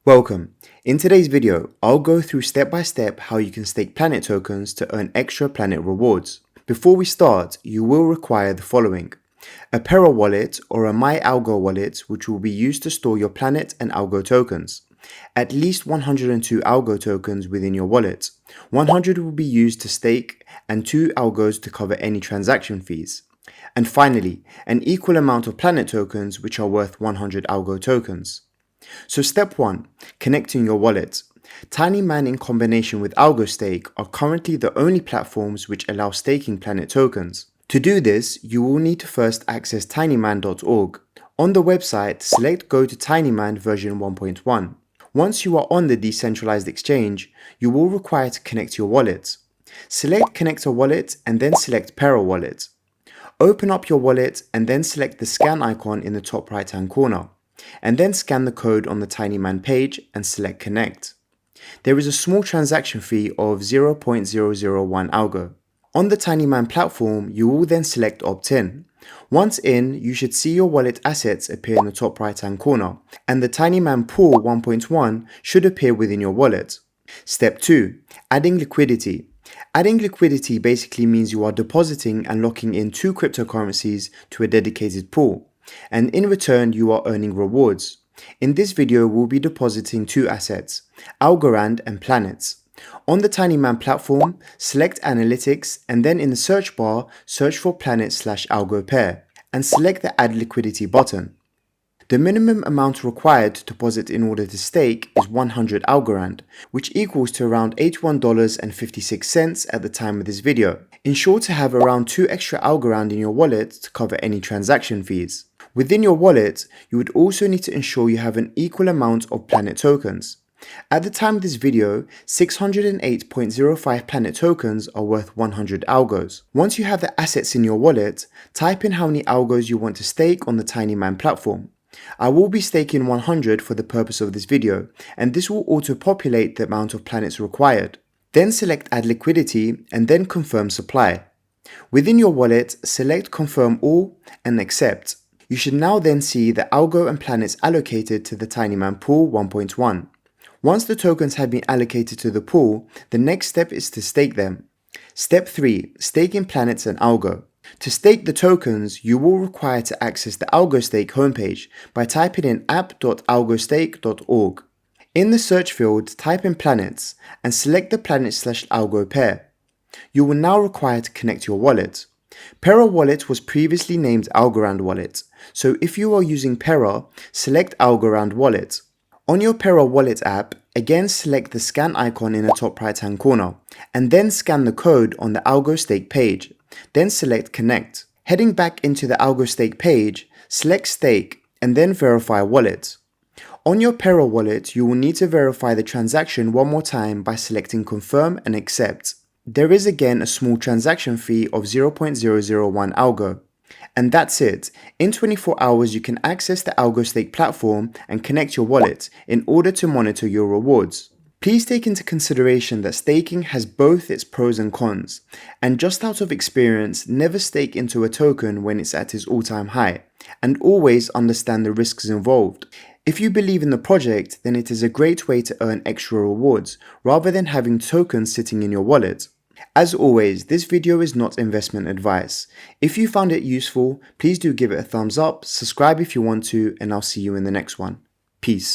Welcome. In today's video, I'll go through step by step how you can stake planet tokens to earn extra planet rewards. Before we start, you will require the following: a Pera wallet or a MyAlgo wallet, which will be used to store your planet and algo tokens. At least 102 algo tokens within your wallet. 100 will be used to stake and 2 algos to cover any transaction fees. And finally, an equal amount of planet tokens which are worth 100 algo tokens. So step 1, connecting your wallet. TinyMan in combination with AlgoStake are currently the only platforms which allow staking planet tokens. To do this, you will need to first access tinyman.org. On the website, select Go to TinyMan version 1.1. Once you are on the decentralized exchange, you will require to connect your wallet. Select Connect a Wallet and then select Pera Wallet. Open up your wallet and then select the scan icon in the top right hand corner, and then scan the code on the TinyMan page and select Connect. There is a small transaction fee of 0.001 algo. On the TinyMan platform, you will then select Opt-in. Once in, you should see your wallet assets appear in the top right hand corner, and the TinyMan Pool 1.1 should appear within your wallet. Step 2. Adding liquidity. Adding liquidity basically means you are depositing and locking in 2 cryptocurrencies to a dedicated pool, and in return you are earning rewards. In this video, we'll be depositing 2 assets, Algorand and Planets. On the TinyMan platform, select Analytics and then in the search bar, search for Planet/Algo pair and select the Add Liquidity button. The minimum amount required to deposit in order to stake is 100 Algorand, which equals to around $81.56 at the time of this video. Ensure to have around 2 extra Algorand in your wallet to cover any transaction fees. Within your wallet, you would also need to ensure you have an equal amount of planet tokens. At the time of this video, 608.05 planet tokens are worth 100 algos. Once you have the assets in your wallet, type in how many algos you want to stake on the TinyMan platform. I will be staking 100 for the purpose of this video, and this will auto-populate the amount of planets required. Then select Add Liquidity and then Confirm Supply. Within your wallet, select Confirm All and Accept. You should now then see the algo and planets allocated to the TinyMan Pool 1.1. Once the tokens have been allocated to the pool, the next step is to stake them. Step 3. Staking planets and algo. To stake the tokens, you will require to access the AlgoStake homepage by typing in app.algostake.org. In the search field, type in planets and select the Planet/Algo pair. You will now require to connect your wallet. Pera Wallet was previously named Algorand Wallet, so if you are using Pera, select Algorand Wallet. On your Pera Wallet app, again select the scan icon in the top right hand corner, and then scan the code on the AlgoStake page. Then select Connect. Heading back into the AlgoStake page, select Stake and then Verify Wallet. On your Pera Wallet, you will need to verify the transaction one more time by selecting Confirm and Accept. There is again a small transaction fee of 0.001 algo. And that's it. In 24 hours, you can access the AlgoStake platform and connect your wallet in order to monitor your rewards. Please take into consideration that staking has both its pros and cons, and just out of experience, never stake into a token when it's at its all-time high, and always understand the risks involved. If you believe in the project, then it is a great way to earn extra rewards, rather than having tokens sitting in your wallet. As always, this video is not investment advice. If you found it useful, please do give it a thumbs up, subscribe if you want to, and I'll see you in the next one. Peace.